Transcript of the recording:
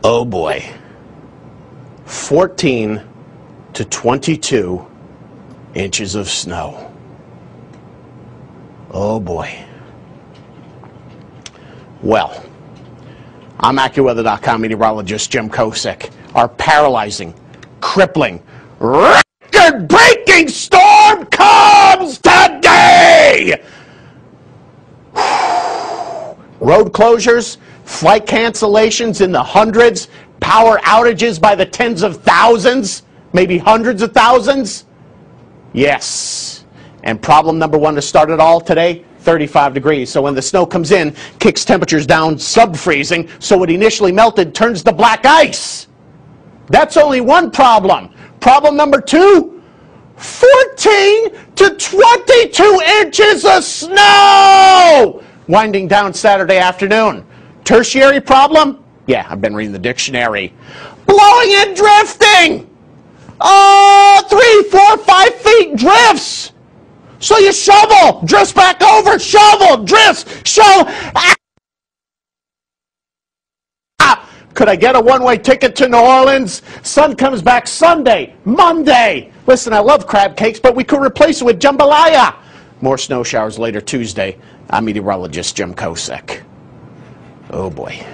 Oh boy. 14 to 22 inches of snow. Oh boy. Well, I'm AccuWeather.com meteorologist Jim Kosek. Our paralyzing, crippling, record-breaking storm comes today! Road closures, flight cancellations in the hundreds, power outages by the tens of thousands, maybe hundreds of thousands. Yes. And problem number one to start it all today, 35 degrees. So when the snow comes in, kicks temperatures down sub-freezing, so what initially melted turns to black ice. That's only one problem. Problem number two, 14 to 22 inches of snow! Winding down Saturday afternoon. Tertiary problem? Yeah, I've been reading the dictionary. Blowing and drifting! Oh, 3, 4, 5 feet drifts! So you shovel, drifts back over, shovel, drifts, shovel. Ah! Could I get a one-way ticket to New Orleans? Sun comes back Sunday, Monday. Listen, I love crab cakes, but we could replace it with jambalaya. More snow showers later Tuesday. I'm meteorologist Jim Kosek. Oh boy.